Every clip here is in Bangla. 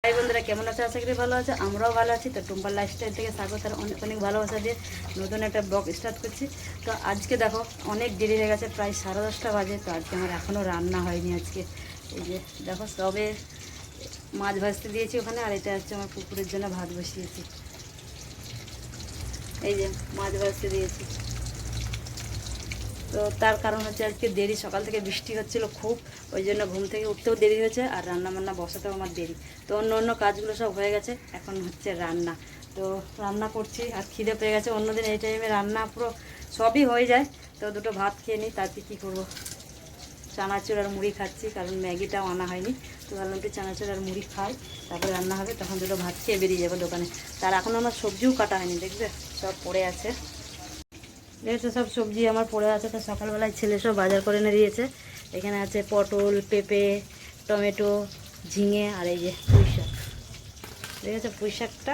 হাই বন্ধুরা, কেমন আছে? আশা করি ভালো আছে। আমরাও ভালো আছি। তো টুম্পার লাইফস্টাইল থেকে স্বাগত আর অনেক অনেক ভালোবাসা দিয়ে নতুন একটা ব্লগ স্টার্ট করছি। তো আজকে দেখো অনেক দেরি হয়ে গেছে, প্রায় 10:30 বাজে। তো আজকে আমার এখনও রান্না হয়নি। আজকে এই যে দেখো সবে মাছ ভাজতে দিয়েছি ওখানে, আর এটা হচ্ছে আমার পুকুরের জন্য ভাত বসিয়েছি। এই যে মাছ ভাজতে দিয়েছি। তো তার কারণ হচ্ছে আজকে দেরি, সকাল থেকে বৃষ্টি হচ্ছিল খুব, ওই জন্য ঘুম থেকে উঠতেও দেরি হয়েছে আর রান্না বান্না বসাতেও আমার দেরি। তো অন্য অন্য কাজগুলো সব হয়ে গেছে, এখন হচ্ছে রান্না। তো রান্না করছি আর খিদে পেয়ে গেছে। অন্যদিন এই টাইমে রান্না পুরো সবই হয়ে যায়। তো দুটো ভাত খেয়ে নিই, তাতে কী করবো, চানাচুর আর মুড়ি খাচ্ছি, কারণ ম্যাগিটাও আনা হয়নি। তো ভাবলাম একটু চানাচুর আর মুড়ি খাই, তারপরে রান্না হবে, তখন দুটো ভাত খেয়ে বেরিয়ে যাবো দোকানে। তার এখন আমার সবজিও কাটা হয়নি, দেখবে সব পড়ে আছে। দেখেছো সব সবজি আমার পড়ে আছে। তো সকালবেলায় ছেলে সব বাজার করে এনে দিয়েছে। এখানে আছে পটল, পেঁপে, টমেটো, ঝিঙে, আর এই যে পুঁই শাক। দেখেছো পুঁই শাকটা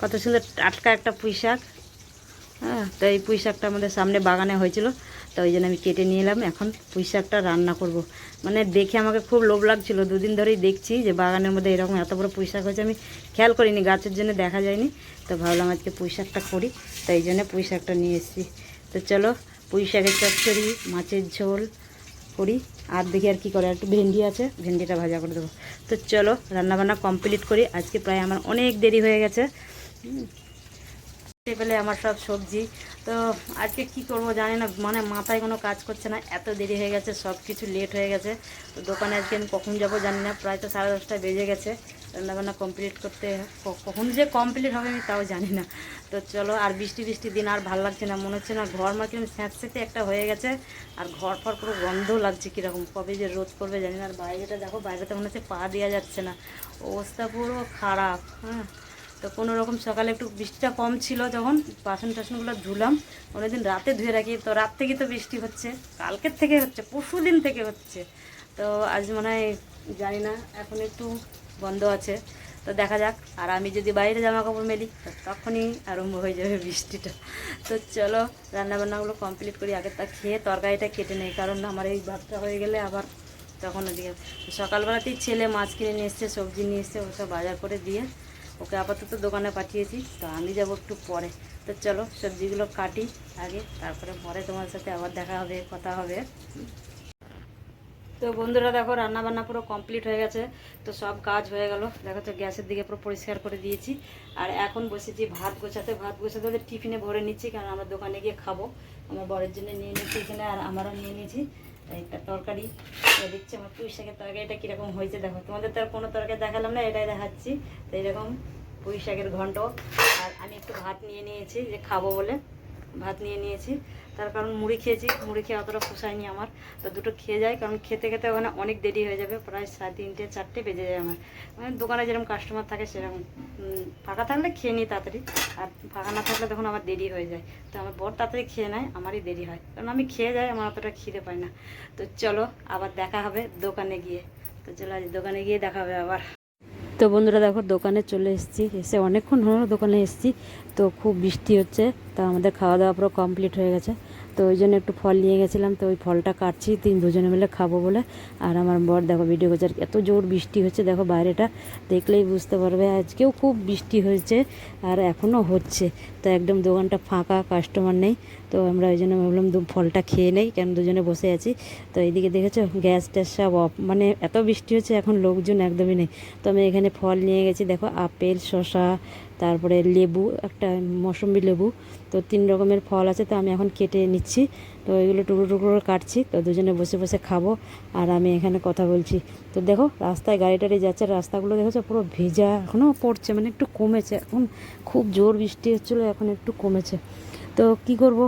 কত সুন্দর টাটকা একটা পুঁই শাক। হ্যাঁ, তো এই পুঁই শাকটা আমাদের সামনে বাগানে হয়েছিল, তো ওই জন্য আমি কেটে নিয়ে এলাম। এখন পুঁই শাকটা রান্না করব। মানে দেখে আমাকে খুব লোভ লাগছিল, দুদিন ধরেই দেখছি যে বাগানের মধ্যে এরকম এত বড় পুঁই শাক হয়েছে। আমি খেয়াল করিনি, গাছের জন্য দেখা যায়নি। তো ভাবলাম আজকে পুঁই শাকটা করি, তো এই জন্য পুঁই শাকটা নিয়ে এসেছি। তো চলো পুঁই শাকের চচ্চড়ি, মাছের ঝোল করি। আর দেখি আর কী করে, একটু ভেন্ডি আছে, ভেন্ডিটা ভাজা করে দেবো। তো চলো রান্নাবান্না কমপ্লিট করি। আজকে প্রায় আমার অনেক দেরি হয়ে গেছে। পেলে আমার সব সবজি। তো আজকে কি করব জানি না, মানে মাথায় কোনো কাজ করছে না, এত দেরি হয়ে গেছে, সব কিছু লেট হয়ে গেছে। তো দোকানে আজকে আমি কখন যাব জানি না, প্রায় তো 10:30 বেজে গেছে। রান্নাবান্না কমপ্লিট করতে কখন যে কমপ্লিট হবে আমি তাও জানি না। তো চলো, আর বৃষ্টি বৃষ্টি দিন আর ভালো লাগছে না, মনে হচ্ছে না ঘর মা কিরকম স্যাঁতস্যাঁতে একটা হয়ে গেছে। আর ঘর ফর পুরো গন্ধও লাগছে কীরকম, কবে যে রোদ করবে জানি না। আর বাইরেটা দেখো, বাইরেটা মনে হচ্ছে পা দেওয়া যাচ্ছে না, অবস্থা পুরো খারাপ। হ্যাঁ, তো কোনো রকম সকালে একটু বৃষ্টিটা কম ছিল, যখন বাসন টাসনগুলো ধুলাম, অনেকদিন রাতে ধুয়ে রাখি, তো রাত থেকে তো বৃষ্টি হচ্ছে, কালকের থেকে হচ্ছে, পরশু দিন থেকে হচ্ছে। তো আজ মনে হয় জানি না, এখন একটু বন্ধ আছে। তো দেখা যাক। আর আমি যদি বাইরে জামা কাপড় মেলি তখনই আরম্ভ হয়ে যাবে বৃষ্টিটা। তো চলো রান্নাবান্নাগুলো কমপ্লিট করি, আগে তা খেয়ে তরকারিটা কেটে নেই, কারণ আমার এই ভাতটা হয়ে গেলে আবার তখন ওদিকে সকালবেলাতেই ছেলে মাছ কিনে নিয়ে এসছে, সবজি নিয়ে এসছে, ওসব বাজার করে দিয়ে ওকে আপাতত দোকানে পাঠিয়েছি। তো আমি যাব একটু পরে। তো চলো সবজিগুলো কাটি আগে, তারপরে পরে তোমার সাথে আবার দেখা হবে, কথা হবে। তো বন্ধুরা দেখো, রান্নাবান্না পুরো কমপ্লিট হয়ে গেছে। তো সব কাজ হয়ে গেল, দেখো তো গ্যাসের দিকে পুরো পরিষ্কার করে দিয়েছি। আর এখন বসেছি ভাত গোছাতে। ভাত গোছাতে ওদের টিফিনে ভরে নিচ্ছি, কারণ আমরা দোকানে গিয়ে খাবো। আমার বরের জন্য নিয়ে নিচ্ছি এখানে, আর আমারও নিয়ে নিয়েছি একটা তরকারি। দেখছি আমার পুঁই শাকের তরকারিটা কীরকম হয়েছে দেখো। তোমাদের তো আর কোনো তরকারি দেখালাম না, এটাই দেখাচ্ছি। তো এইরকম পুঁই শাকের ঘন্ট। আর আমি একটু ভাত নিয়ে নিয়েছি, যে খাবো বলে ভাত নিয়ে নিয়েছি। তার কারণ মুড়ি খেয়েছি, মুড়ি খেয়ে অতটা পোষায়নি আমার। তো দুটো খেয়ে যাই, কারণ খেতে খেতে ওখানে অনেক দেরি হয়ে যাবে, প্রায় 3:30 4টে বেজে যায় আমার। মানে দোকানে যেরকম কাস্টমার থাকে সেরকম, ফাঁকা থাকলে খেয়ে নিই তাড়াতাড়ি, আর ফাঁকা না থাকলে তখন আমার দেরি হয়ে যায়। তো আমার বর তাড়াতাড়ি খেয়ে নেয়, আমারই দেরি হয়, কারণ আমি খেয়ে যাই, আমার অতটা খিদে পায় না। তো চলো আবার দেখা হবে দোকানে গিয়ে। তো চলো আজ দোকানে গিয়ে দেখা হবে আবার। তো বন্ধুরা দেখো, দোকানে চলে এসেছি, এসে অনেকক্ষণ হলো দোকানে এসেছি। তো খুব বৃষ্টি হচ্ছে, তো আমাদের খাওয়া দাওয়া পুরো কমপ্লিট হয়ে গেছে। তো ওই জন্য একটু ফল নিয়ে গেছিলাম, তো ওই ফলটা কাটছি দুজনে মিলে খাবো বলে। আর আমার বর দেখো ভিডিও করছে, আর এত জোর বৃষ্টি হচ্ছে দেখো, বাইরেটা দেখলেই বুঝতে পারবে। আজকেও খুব বৃষ্টি হয়েছে আর এখনও হচ্ছে। তো একদম দোকানটা ফাঁকা, কাস্টমার নেই। তো আমরা ওই জন্য ভাবলাম ফলটা খেয়ে নেই, কেন দুজনে বসে আছি। তো এইদিকে দেখেছো গ্যাস ট্যাস সব অফ, মানে এত বৃষ্টি হচ্ছে এখন লোকজন একদমই নেই। তো আমি এখানে ফল নিয়ে গেছি, দেখো আপেল, শসা, তারপরে লেবু, একটা মৌসুম্বি লেবু। তো 3 রকমের ফল আছে, তো আমি এখন কেটে নিচ্ছি। তো এগুলো টুকরো টুকরো করে কাটছি, তো দুজনে বসে বসে খাবো। আর আমি এখানে কথা বলছি। তো দেখো রাস্তায় গাড়ি টাড়ি যাচ্ছে, রাস্তাগুলো দেখেছো পুরো ভেজা, এখনও পড়ছে, মানে একটু কমেছে। এখন খুব জোর বৃষ্টি হচ্ছিলো, এখন একটু কমেছে। তো কি করব,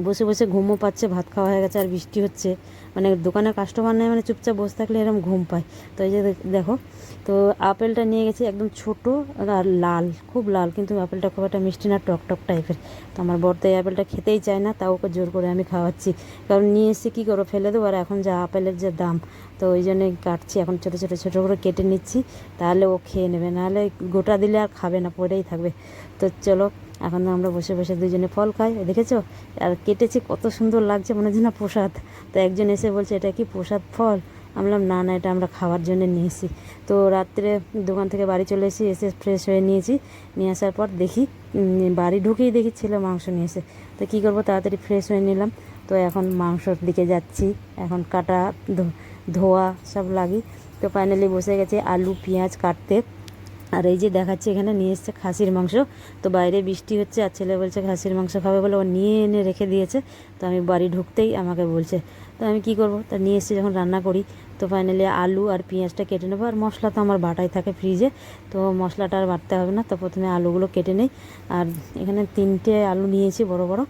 বসে বসে ঘুমও পাচ্ছে, ভাত খাওয়া হয়ে গেছে আর বৃষ্টি হচ্ছে, মানে দোকানে কাস্টমার নেই, মানে চুপচাপ বসে থাকলে এরকম ঘুম পায়। তো এই যে দেখো, তো আপেলটা নিয়ে গেছি, একদম ছোট আর লাল, খুব লাল, কিন্তু আপেলটা খুব একটা মিষ্টি না, টক টক টাইপের। তো আমার বর তো এই আপেলটা খেতেই চায় না, তাও ওকে জোর করে আমি খাওয়াচ্ছি, কারণ নিয়ে এসে কী করো, ফেলে দেবো। আর এখন যা আপেলের যে দাম, তো ওই জন্যই কাটছি, এখন ছোটো ছোটো ছোটো করে কেটে নিচ্ছি, তাহলে ও খেয়ে নেবে, নাহলে গোটা দিলে আর খাবে না, পড়েই থাকবে। তো চলো এখন আমরা বসে বসে দুজনে ফল খাই, দেখেছো। আর কেটেছি কত সুন্দর লাগছে, মনে হচ্ছে না প্রসাদ। তো একজন এসে বলছে এটা কি প্রসাদ ফল, বললাম না না, এটা আমরা খাওয়ার জন্য নিয়ে এসেছি। তো রাত্রে দোকান থেকে বাড়ি চলে এসেছি, এসে ফ্রেশ হয়ে নিয়েছি। নিয়ে আসার পর দেখি বাড়ি ঢুকেই দেখি ছেলে মাংস নিয়ে এসে। তো কী করবো, তাড়াতাড়ি ফ্রেশ হয়ে নিলাম। তো এখন মাংসর দিকে যাচ্ছি, এখন কাটা ধোয়া সব লাগি। তো ফাইনালি বসে গেছে আলু পেঁয়াজ কাটতে। আর এই যে দেখাচ্ছে এখানে নিয়ে এসছে খাসির মাংস। তো বাইরে বৃষ্টি হচ্ছে আর ছেলে বলছে খাসির মাংস খাবে বলে ও নিয়ে এনে রেখে দিয়েছে। তো আমি বাড়ি ঢুকতেই আমাকে বলছে, তো আমি কি করব, তা নিয়ে এসে যখন রান্না করি। তো ফাইনালি আলু আর পেঁয়াজটা কেটে নেবো, আর মশলা তো আমার বাটাই থাকে ফ্রিজে, তো মশলাটা আর বাটতে হবে না। তো প্রথমে আলুগুলো কেটে নেই। আর এখানে 3টে আলু নিয়েছি বড় বড়।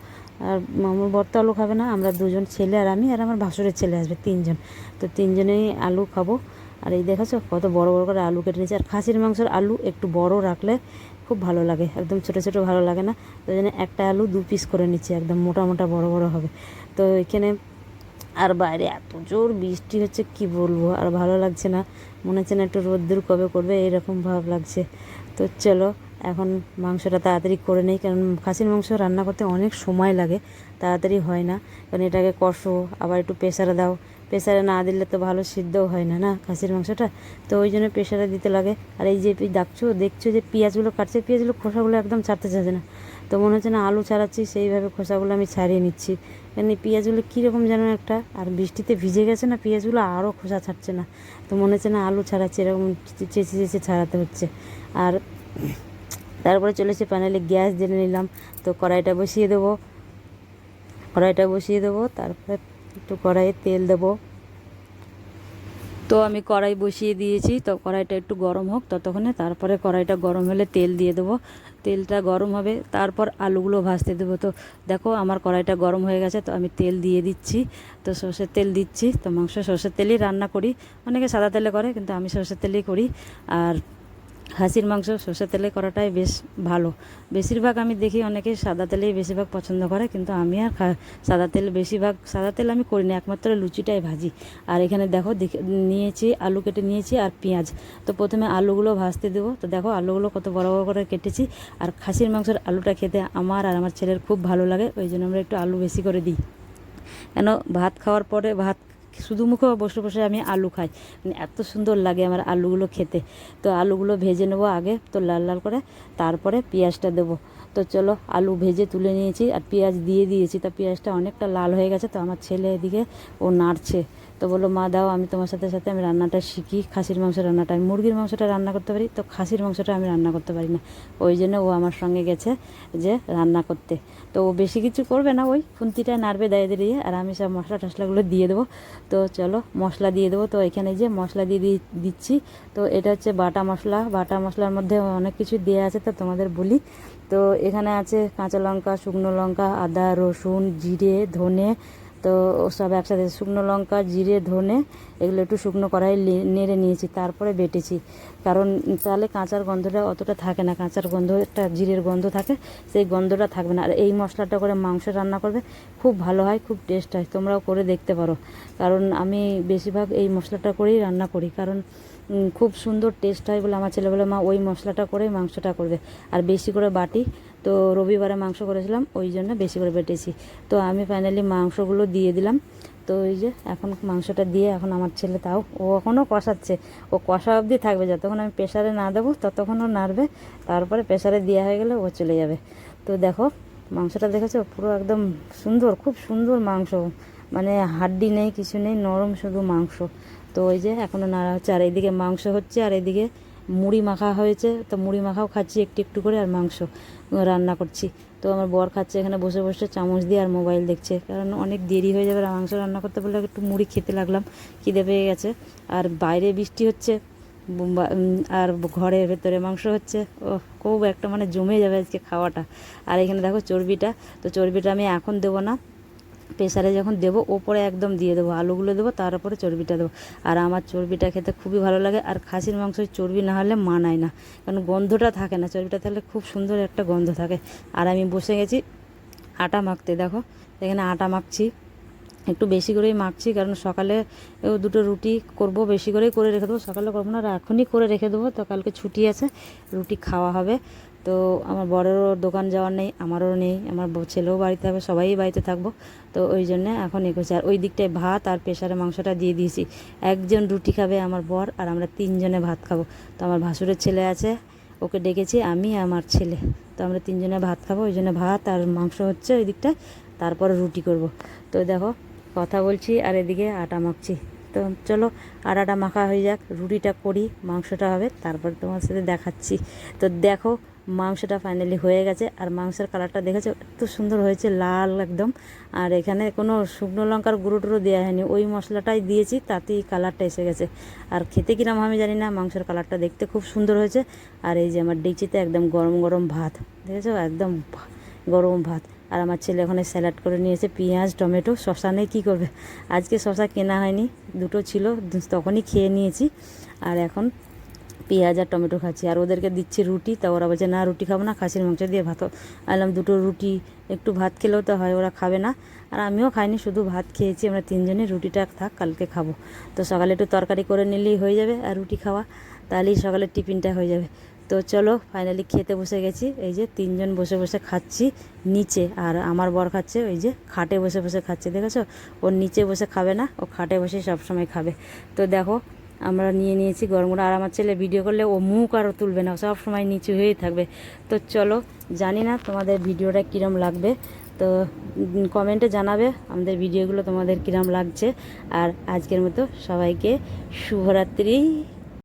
আর আমার বর তো আলু খাবে না, আমরা 2জন, ছেলে আর আমি, আর আমার ভাসুরের ছেলে আসবে, 3জন। তো 3জনেই আলু খাবো। আর এই দেখেছো কত বড় বড় করে আলু কেটে নিয়েছি। আর খাসির মাংসের আলু একটু বড় রাখলে খুব ভালো লাগে, একদম ছোটো ছোটো ভালো লাগে না। তো জন্য একটা আলু 2 পিস করে নিচ্ছি, একদম মোটা মোটা বড় বড় হবে। তো এখানে আর বাইরে এত জোর বৃষ্টি হচ্ছে কি বলবো, আর ভালো লাগছে না, মনে হচ্ছে না একটু রোদ্দুর কবে করবে এরকম ভাব লাগছে। তো চলো এখন মাংসটা তাড়াতাড়ি করে নেই, কারণ খাসির মাংস রান্না করতে অনেক সময় লাগে, তাড়াতাড়ি হয় না। কারণ এটাকে কষো, আবার একটু প্রেসারে দাও, প্রেসারে না দিলে তো ভালো সিদ্ধও হয় না না খাসির মাংসটা। তো ওই জন্য প্রেসারে দিতে লাগে। আর এই যে দেখছো যে পেঁয়াজগুলো কাটছে, পেঁয়াজগুলো খোসাগুলো একদম ছাড়তে চাচ্ছে না। তো মনে হচ্ছে না আলু ছাড়াচ্ছি, সেইভাবে খোসাগুলো আমি ছাড়িয়ে নিচ্ছি। কারণ এই পেঁয়াজগুলো কীরকম যেন একটা, আর বৃষ্টিতে ভিজে গেছে না পেঁয়াজগুলো, আরও খোসা ছাড়ছে না। তো মনে হচ্ছে না আলু ছাড়াচ্ছি, এরকম চেঁচে চেঁচে ছাড়াতে হচ্ছে। আর তারপরে চলেছে প্যানেলে গ্যাস জেনে নিলাম। তো কড়াইটা বসিয়ে দেবো, তারপরে একটু কড়াইয়ে তেল দেবো। তো আমি কড়াই বসিয়ে দিয়েছি, তো কড়াইটা একটু গরম হোক ততক্ষণে। তারপরে কড়াইটা গরম হলে তেল দিয়ে দেবো, তেলটা গরম হবে, তারপর আলুগুলো ভাজতে দেবো। তো দেখো আমার কড়াইটা গরম হয়ে গেছে, তো আমি তেল দিয়ে দিচ্ছি। তো সর্ষের তেল দিচ্ছি, তো মাংস সর্ষের তেলেই রান্না করি, অনেকে সাদা তেলে করে, কিন্তু আমি সর্ষের তেলেই করি। আর খাসির মাংস সর্ষের তেলে করাটাই বেশ ভালো। বেশিরভাগ আমি দেখি অনেকে সাদা তেলেই বেশিরভাগ পছন্দ করে, কিন্তু আমি আর সাদা তেল আমি করি না, একমাত্র লুচিটাই ভাজি। আর এখানে দেখো নিয়েছি আলু কেটে নিয়েছি আর পেঁয়াজ। তো প্রথমে আলুগুলো ভাজতে দেবো। তো দেখো আলুগুলো কত বড় বড় করে কেটেছি। আর খাসির মাংসের আলুটা খেতে আমার আর আমার ছেলের খুব ভালো লাগে, ওই জন্য আমরা একটু আলু বেশি করে দিই। কেন ভাত খাওয়ার পরে শুধু মুখে বসে বসে আমি আলু খাই, মানে এত সুন্দর লাগে আমার আলুগুলো খেতে। তো আলুগুলো ভেজে নেবো আগে, তো লাল লাল করে, তারপরে পেঁয়াজটা দেবো। তো চলো আলু ভেজে তুলে নিয়েছি আর পেঁয়াজ দিয়ে দিয়েছি। তা পেঁয়াজটা অনেকটা লাল হয়ে গেছে, তো আমার ছেলে এদিকে ও নাড়ছে। তো বললো মা দাও, আমি তোমার সাথে সাথে আমি রান্নাটা শিখি, খাসির মাংস রান্নাটা। আমি মুরগির মাংসটা রান্না করতে পারি, তো খাসির মাংসটা আমি রান্না করতে পারি না। ওই জন্য ও আমার সঙ্গে গেছে যে রান্না করতে। তো ও বেশি কিছু করবে না, ওই খুন্তিটা নাড়বে দায়ে দিয়ে, আর আমি সব মশলা টশলাগুলো দিয়ে দেবো। তো চলো মশলা দিয়ে দেবো। তো এখানে যে মশলা দিচ্ছি, তো এটা হচ্ছে বাটা মশলা। বাটা মশলার মধ্যে অনেক কিছু দেওয়া আছে, তো তোমাদের বলি। তো এখানে আছে কাঁচা লঙ্কা, শুকনো লঙ্কা, আদা, রসুন, জিরে, ধনে। তো সব একসাথে শুকনো লঙ্কা, জিরে, ধনে এগুলো একটু শুকনো কড়াই নেড়ে নিয়েছি, তারপরে বেটেছি। কারণ তাহলে কাঁচার গন্ধটা অতটা থাকে না, কাঁচার গন্ধটা জিরের গন্ধ থাকে, সেই গন্ধটা থাকবে না। আর এই মশলাটা করে মাংস রান্না করবে, খুব ভালো হয়, খুব টেস্ট হয়, তোমরাও করে দেখতে পারো। কারণ আমি বেশিরভাগ এই মশলাটা করেই রান্না করি, কারণ খুব সুন্দর টেস্ট হয় বলে আমার ছেলে বলে মা ওই মশলাটা করে মাংসটা করবে। আর বেশি করে বাটি, তো রবিবারে মাংস করেছিলাম ওই জন্য বেশি করে বেটেছি। তো আমি ফাইনালি মাংসগুলো দিয়ে দিলাম। তো ওই যে এখন মাংসটা দিয়ে এখন আমার ছেলে, তাও ও এখনও কষাচ্ছে, ও কষা অবধি থাকবে, যতক্ষণ আমি প্রেসারে না দেবো ততক্ষণ ও নাড়বে, তারপরে প্রেসারে দেওয়া হয়ে গেলে ও চলে যাবে। তো দেখো মাংসটা দেখেছো পুরো একদম সুন্দর, খুব সুন্দর মাংস, মানে হাড্ডি নেই, কিছু নেই, নরম শুধু মাংস। তো ওই যে এখনও নাড়া হচ্ছে, আর এইদিকে মাংস হচ্ছে, আর এইদিকে মুড়ি মাখা হয়েছে। তো মুড়ি মাখাও খাচ্ছি একটু একটু করে, আর মাংস রান্না করছি। তো আমার বর খাচ্ছে এখানে বসে বসে চামচ দিয়ে, আর মোবাইল দেখছে, কারণ অনেক দেরি হয়ে যাবে। আর মাংস রান্না করতে বললে একটু মুড়ি খেতে লাগলাম, খিদে পেয়ে গেছে। আর বাইরে বৃষ্টি হচ্ছে, আর ঘরের ভেতরে মাংস হচ্ছে, ও খুব একটা মানে জমে যাবে আজকে খাওয়াটা। আর এখানে দেখো চর্বিটা, তো চর্বিটা আমি এখন দেবো না, প্রেসারে যখন দেবো ওপরে একদম দিয়ে দেবো, আলুগুলো দেবো, তারপরে চর্বিটা দেবো। আর আমার চর্বিটা খেতে খুবই ভালো লাগে। আর খাসির মাংসের চর্বি না হলে মানায় না, কারণ গন্ধটা থাকে না, চর্বিটা থাকলে খুব সুন্দর একটা গন্ধ থাকে। আর আমি বসে গেছি আটা মাখতে, দেখো এখানে আটা মাখছি। একটু বেশি করেই মাখছি, কারণ সকালে দুটো রুটি করব, বেশি করেই করে রেখে দেবো। সকালে করবো না, এখনই করে রেখে দেবো, তো কালকে ছুটি আছে, রুটি খাওয়া হবে। তো আমার বড়েরও দোকান যাওয়ার নেই, আমারও নেই, আমার ছেলেও বাড়িতে থাকবে, সবাই বাড়িতে থাকবো। তো ওই জন্যে এখন করছি। আর ওই দিকটায় ভাত আর প্রেশারে মাংসটা দিয়ে দিয়েছি। একজন রুটি খাবে আমার বর, আর আমরা 3 জনে ভাত খাবো। তো আমার ভাসুরের ছেলে আছে, ওকে ডেকেছি, আমি আমার ছেলে, তো আমরা 3 জনে ভাত খাবো। ওই জন্য ভাত আর মাংস হচ্ছে ওই দিকটায়, তারপরে রুটি করব। তো দেখো কথা বলছি আর এদিকে আটা মাখছি। তো চলো আটাটা মাখা হয়ে যাক, রুটিটা করি, মাংসটা হবে, তারপর তোমার সাথে দেখাচ্ছি। তো দেখো মাংসটা ফাইনালি হয়ে গেছে, আর মাংসের কালারটা দেখেছো এত সুন্দর হয়েছে, লাল একদম। আর এখানে কোনো শুকনো লঙ্কার গুঁড়ো টুড়ো দেওয়া হয়নি, ওই মশলাটাই দিয়েছি, তাতেই কালারটা এসে গেছে। আর খেতে কিরম আমি জানি না, মাংসের কালারটা দেখতে খুব সুন্দর হয়েছে। আর এই যে আমার ডেকচিতে একদম গরম গরম ভাত, দেখেছো একদম গরম ভাত। আর আমার ছেলে ওখানে স্যালাড করে নিয়েছে, পেঁয়াজ টমেটো, শশা নেই, কী করবে। আজকে শশা কেনা হয়নি, দুটো ছিল, তখনই খেয়ে নিয়েছি। আর এখন পেঁয়াজ আর টমেটো খাচ্ছি, আর ওদেরকে দিচ্ছি রুটি। তা ওরা বলছে না রুটি খাবো না, খাসির মাংস দিয়ে ভাত। আনলাম দুটো রুটি, একটু ভাত খেলেও তো হয়, ওরা খাবে না। আর আমিও খাইনি, শুধু ভাত খেয়েছি, আমরা 3 জনে, রুটিটা থাক কালকে খাবো। তো সকালে একটু তরকারি করে নিলেই হয়ে যাবে, আর রুটি খাওয়া, তাহলেই সকালের টিফিনটা হয়ে যাবে। তো চলো ফাইনালি খেতে বসে গেছি, এই যে 3 জন বসে বসে খাচ্ছি নিচে। আর আমার বর খাচ্ছে ওই যে খাটে বসে বসে খাচ্ছে, দেখেছো, ওর নিচে বসে খাবে না, ও খাটে বসে সবসময় খাবে। তো দেখো আমরা নিয়ে নিয়েছি গরম গরম। আর আমার ছেলে ভিডিও করলে ও মুখ আরও তুলবে না, সব সময় নিচু হয়েই থাকবে। তো চলো, জানি না তোমাদের ভিডিওটা কীরম লাগবে, তো কমেন্টে জানাবে আমাদের ভিডিওগুলো তোমাদের কীরম লাগছে। আর আজকের মতো সবাইকে শুভরাত্রি।